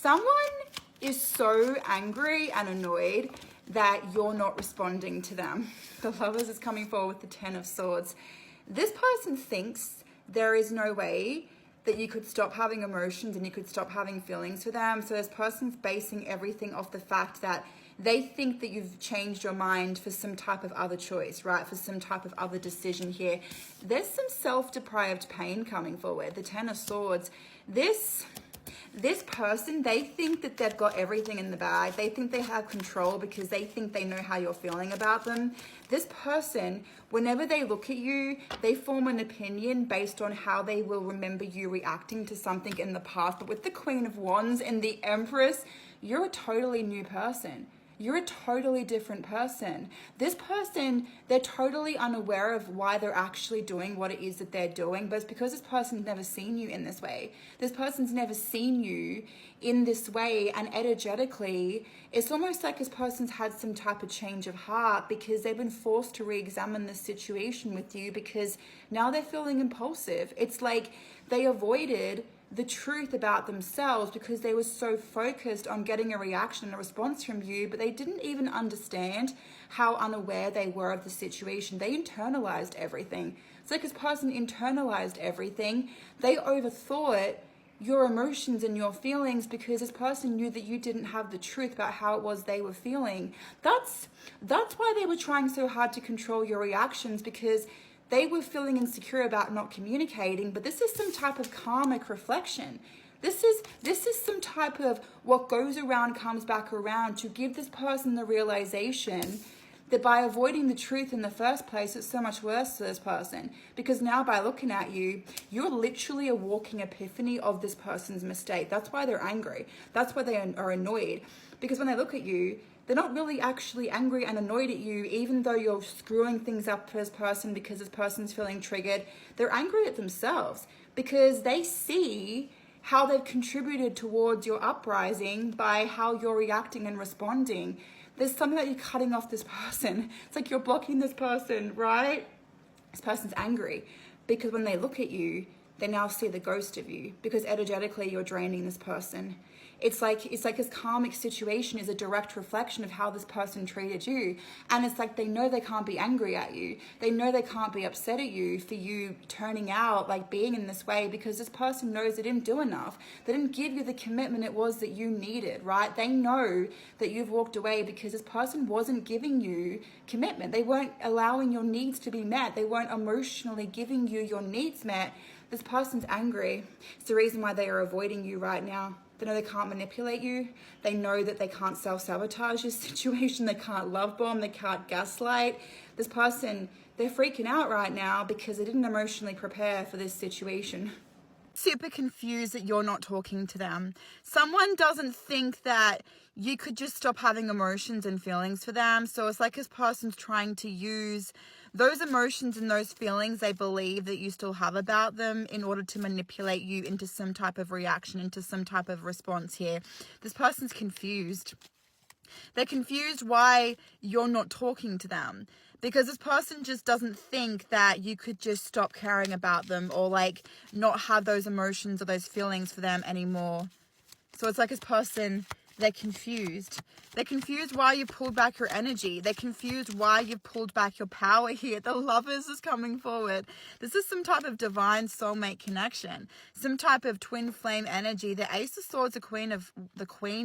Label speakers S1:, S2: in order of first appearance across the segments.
S1: Someone is so angry and annoyed that you're not responding to them. The Lovers is coming forward with the Ten of Swords. This person thinks there is no way that you could stop having emotions and you could stop having feelings for them. So this person's basing everything off the fact that they think that you've changed your mind for some type of other choice, right? For some type of other decision here. There's some self-deprived pain coming forward. The Ten of Swords. This person, they think that they've got everything in the bag. They think they have control because they think they know how you're feeling about them. This person, whenever they look at you, they form an opinion based on how they will remember you reacting to something in the past. But with the Queen of Wands and the Empress, you're a totally new person. You're a totally different person. This person, they're totally unaware of why they're actually doing what it is that they're doing, but it's because this person's never seen you in this way. This person's never seen you in this way, and energetically, it's almost like this person's had some type of change of heart because they've been forced to re-examine the situation with you because now they're feeling impulsive. It's like they avoided the truth about themselves because they were so focused on getting a reaction and a response from you, but they didn't even understand how unaware they were of the situation. They internalized everything. It's like this person internalized everything. They overthought your emotions and your feelings because this person knew that you didn't have the truth about how it was they were feeling. That's why they were trying so hard to control your reactions, because they were feeling insecure about not communicating. But this is some type of karmic reflection. This is some type of what goes around comes back around, to give this person the realization that by avoiding the truth in the first place, it's so much worse for this person. Because now by looking at you, you're literally a walking epiphany of this person's mistake. That's why they're angry. That's why they are annoyed. Because when they look at you, they're not really actually angry and annoyed at you, even though you're screwing things up for this person because this person's feeling triggered. They're angry at themselves because they see how they've contributed towards your uprising by how you're reacting and responding. There's something that you're cutting off this person. It's like you're blocking this person, right? This person's angry because when they look at you, they now see the ghost of you because energetically you're draining this person. It's like this karmic situation is a direct reflection of how this person treated you. And it's like they know they can't be angry at you. They know they can't be upset at you for you turning out, like being in this way, because this person knows they didn't do enough. They didn't give you the commitment it was that you needed, right? They know that you've walked away because this person wasn't giving you commitment. They weren't allowing your needs to be met. They weren't emotionally giving you your needs met. This person's angry. It's the reason why they are avoiding you right now. They know they can't manipulate you. They know that they can't self-sabotage this situation. They can't love bomb. They can't gaslight. This person, they're freaking out right now because they didn't emotionally prepare for this situation. Super confused that you're not talking to them. Someone doesn't think that you could just stop having emotions and feelings for them. So it's like this person's trying to use those emotions and those feelings they believe that you still have about them in order to manipulate you into some type of reaction, into some type of response here. This person's confused. They're confused why you're not talking to them, because this person just doesn't think that you could just stop caring about them or like not have those emotions or those feelings for them anymore. So it's like this person, they're confused. They're confused why you pulled back your energy. They're confused why you've pulled back your power here. The Lovers is coming forward. This is some type of divine soulmate connection. Some type of twin flame energy. The Ace of Swords, the Queen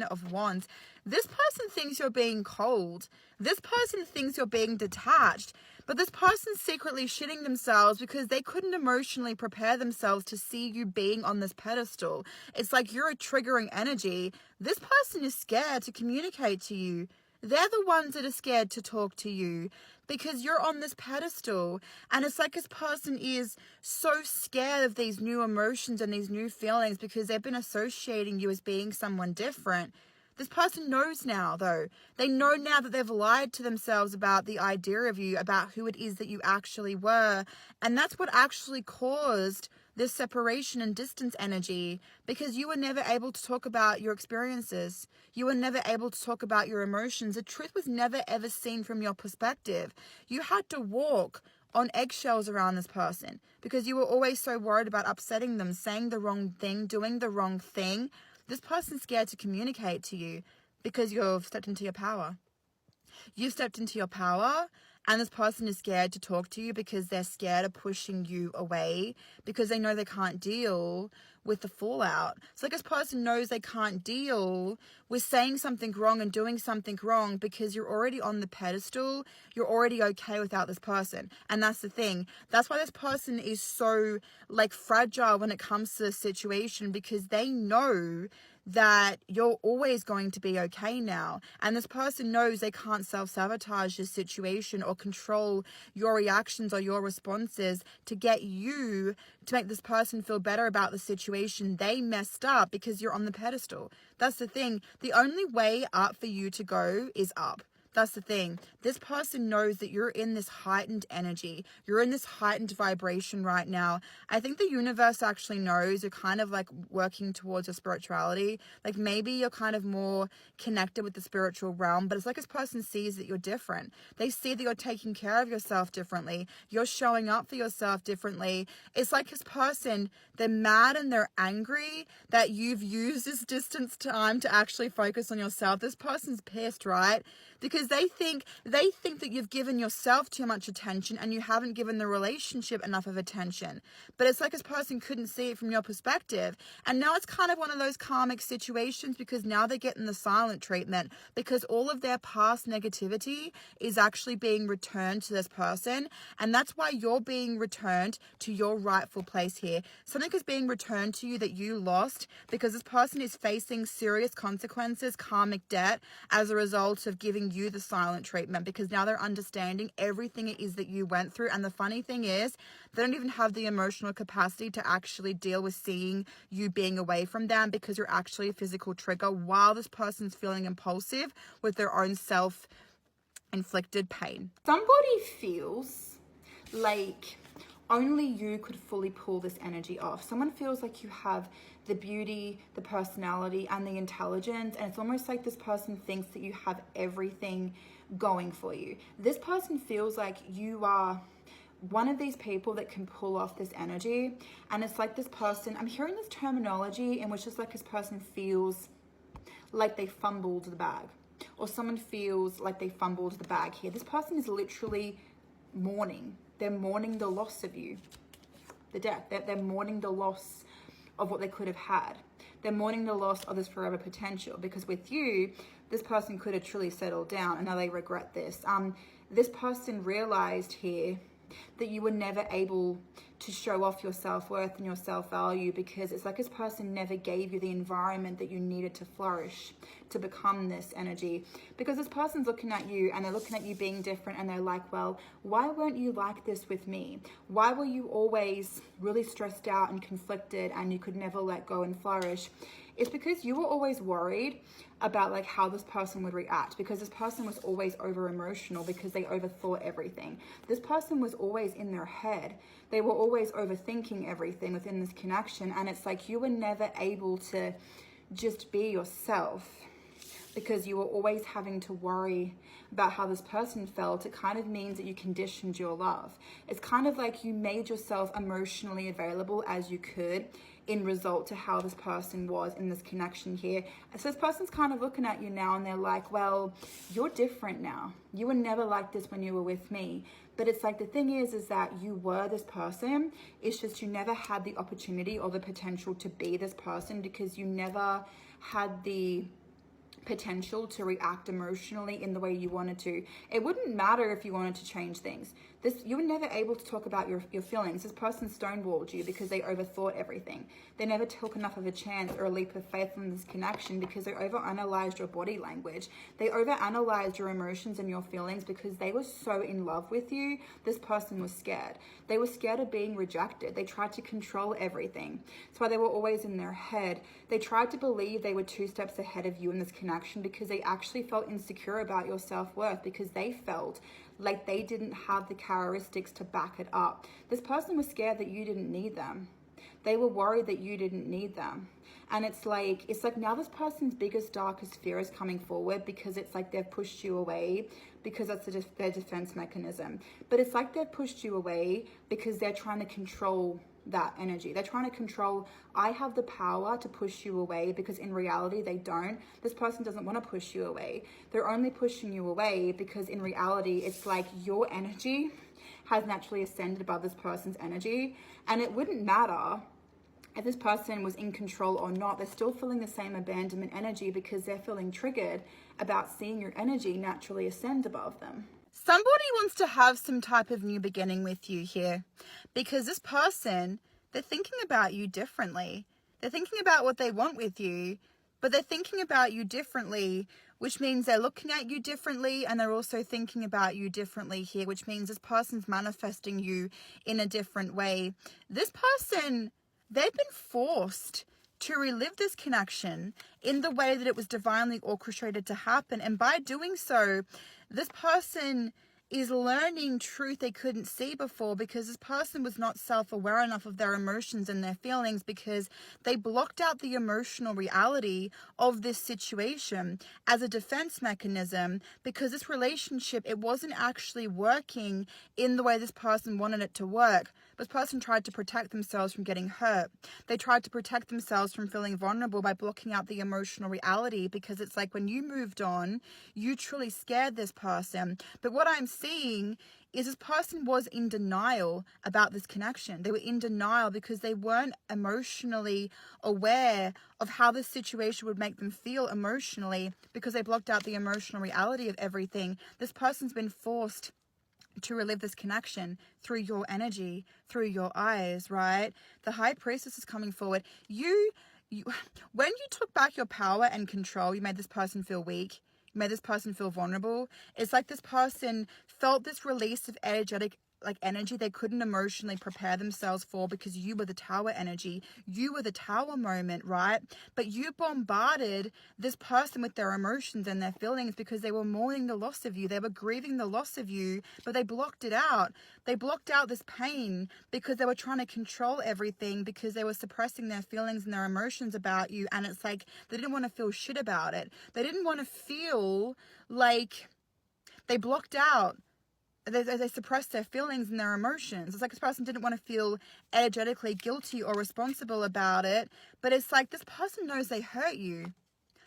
S1: of Wands. This person thinks you're being cold. This person thinks you're being detached. But this person's secretly shitting themselves because they couldn't emotionally prepare themselves to see you being on this pedestal. It's like you're a triggering energy. This person is scared to communicate to you. They're the ones that are scared to talk to you because you're on this pedestal. And it's like this person is so scared of these new emotions and these new feelings because they've been associating you as being someone different. This person knows now, though. They know now that they've lied to themselves about the idea of you, about who it is that you actually were. And that's what actually caused this separation and distance energy, because you were never able to talk about your experiences. You were never able to talk about your emotions. The truth was never ever seen from your perspective. You had to walk on eggshells around this person because you were always so worried about upsetting them, saying the wrong thing, doing the wrong thing. This person's scared to communicate to you because you've stepped into your power. You've stepped into your power, and this person is scared to talk to you because they're scared of pushing you away because they know they can't deal with the fallout. So like this person knows they can't deal with saying something wrong and doing something wrong because you're already on the pedestal. You're already okay without this person. And that's the thing. That's why this person is so like fragile when it comes to the situation, because they know that you're always going to be okay now. And this person knows they can't self-sabotage this situation or control your reactions or your responses to get you to make this person feel better about the situation. They messed up because you're on the pedestal. That's the thing. The only way up for you to go is up. That's the thing. This person knows that you're in this heightened energy. You're in this heightened vibration right now. I think the universe actually knows you're kind of like working towards your spirituality. Like maybe you're kind of more connected with the spiritual realm, but it's like this person sees that you're different. They see that you're taking care of yourself differently. You're showing up for yourself differently. It's like this person, they're mad and they're angry that you've used this distance time to actually focus on yourself. This person's pissed, right? Because they think that you've given yourself too much attention and you haven't given the relationship enough of attention. But it's like this person couldn't see it from your perspective. And now it's kind of one of those karmic situations, because now they're getting the silent treatment, because all of their past negativity is actually being returned to this person. And that's why you're being returned to your rightful place here. Something is being returned to you that you lost, because this person is facing serious consequences, karmic debt, as a result of giving you the silent treatment, because now they're understanding everything it is that you went through. And the funny thing is, they don't even have the emotional capacity to actually deal with seeing you being away from them, because you're actually a physical trigger while this person's feeling impulsive with their own self-inflicted pain. Somebody feels like only you could fully pull this energy off. Someone feels like you have the beauty, the personality, and the intelligence, and it's almost like this person thinks that you have everything going for you. This person feels like you are one of these people that can pull off this energy, and it's like this person, I'm hearing this terminology in which it's like this person feels like they fumbled the bag, or someone feels like they fumbled the bag here. This person is literally mourning. They're mourning the loss of you, the death. They're mourning the loss of what they could have had. They're mourning the loss of this forever potential, because with you, this person could have truly settled down, and now they regret this. This person realized here that you were never able to show off your self-worth and your self-value, because it's like this person never gave you the environment that you needed to flourish, to become this energy. Because this person's looking at you and they're looking at you being different, and they're like, well, why weren't you like this with me? Why were you always really stressed out and conflicted and you could never let go and flourish? It's because you were always worried about like how this person would react, because this person was always over emotional, because they overthought everything. This person was always in their head. They were always overthinking everything within this connection. And it's like you were never able to just be yourself, because you were always having to worry about how this person felt. It kind of means that you conditioned your love. It's kind of like you made yourself emotionally available as you could in result to how this person was in this connection here. So this person's kind of looking at you now and they're like, well, you're different now. You were never like this when you were with me. But it's like the thing is that you were this person. It's just you never had the opportunity or the potential to be this person, because you never had the potential to react emotionally in the way you wanted to. It wouldn't matter if you wanted to change things. You were never able to talk about your feelings. This person stonewalled you because they overthought everything. They never took enough of a chance or a leap of faith in this connection, because they overanalyzed your body language. They overanalyzed your emotions and your feelings, because they were so in love with you. This person was scared. They were scared of being rejected. They tried to control everything. That's why they were always in their head. They tried to believe they were 2 steps ahead of you in this connection, because they actually felt insecure about your self-worth, because they felt like they didn't have the characteristics to back it up. This person was scared that you didn't need them. They were worried that you didn't need them. And it's like now this person's biggest, darkest fear is coming forward, because it's like they've pushed you away, because that's their defense mechanism. But it's like they've pushed you away because they're trying to control that energy. They're trying to control, I have the power to push you away, because in reality they don't. This person doesn't want to push you away. They're only pushing you away because in reality it's like your energy has naturally ascended above this person's energy, and it wouldn't matter if this person was in control or not. They're still feeling the same abandonment energy because they're feeling triggered about seeing your energy naturally ascend above them. Somebody wants to have some type of new beginning with you here, because this person, they're thinking about you differently. They're thinking about what they want with you, but they're thinking about you differently, which means they're looking at you differently, and they're also thinking about you differently here, which means this person's manifesting you in a different way. This person, they've been forced to relive this connection in the way that it was divinely orchestrated to happen. And by doing so, this person is learning truth they couldn't see before, because this person was not self-aware enough of their emotions and their feelings, because they blocked out the emotional reality of this situation as a defense mechanism, because this relationship, it wasn't actually working in the way this person wanted it to work. This person tried to protect themselves from getting hurt. They tried to protect themselves from feeling vulnerable by blocking out the emotional reality, because it's like when you moved on, you truly scared this person. But what I'm seeing is this person was in denial about this connection. They were in denial because they weren't emotionally aware of how this situation would make them feel emotionally, because they blocked out the emotional reality of everything. This person's been forced to relive this connection through your energy, through your eyes, right? The High Priestess is coming forward. You when you took back your power and control, you made this person feel weak. You made this person feel vulnerable. It's like this person felt this release of energetic energy they couldn't emotionally prepare themselves for, because you were the tower energy. You were the tower moment, right? But you bombarded this person with their emotions and their feelings because they were mourning the loss of you. They were grieving the loss of you, but they blocked it out. They blocked out this pain because they were trying to control everything, because they were suppressing their feelings and their emotions about you. And it's like they didn't want to feel shit about it. They didn't want to feel like they blocked out. They suppressed their feelings and their emotions. It's like this person didn't want to feel energetically guilty or responsible about it. But it's like this person knows they hurt you.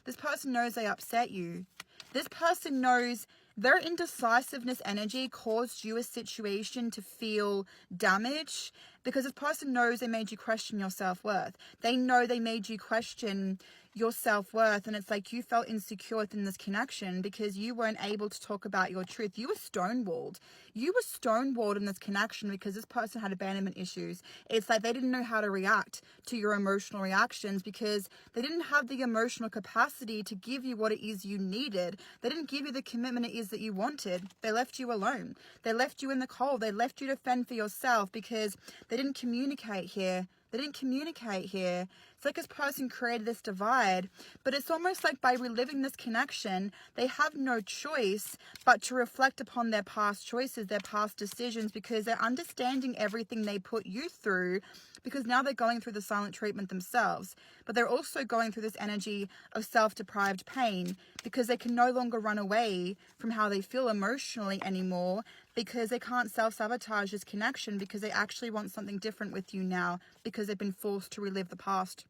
S1: This person knows they upset you. This person knows their indecisiveness energy caused you a situation to feel damage, because this person knows they made you question your self-worth. They know they made you question your self-worth, and it's like you felt insecure within this connection because you weren't able to talk about your truth. You were stonewalled. You were stonewalled in this connection because this person had abandonment issues. It's like they didn't know how to react to your emotional reactions because they didn't have the emotional capacity to give you what it is you needed. They didn't give you the commitment it is that you wanted. They left you alone. They left you in the cold. They left you to fend for yourself because they didn't communicate here. They didn't communicate here. It's like this person created this divide, but it's almost like by reliving this connection, they have no choice but to reflect upon their past choices, their past decisions, because they're understanding everything they put you through, because now they're going through the silent treatment themselves, but they're also going through this energy of self-deprived pain because they can no longer run away from how they feel emotionally anymore, because they can't self-sabotage this connection because they actually want something different with you now because they've been forced to relive the past.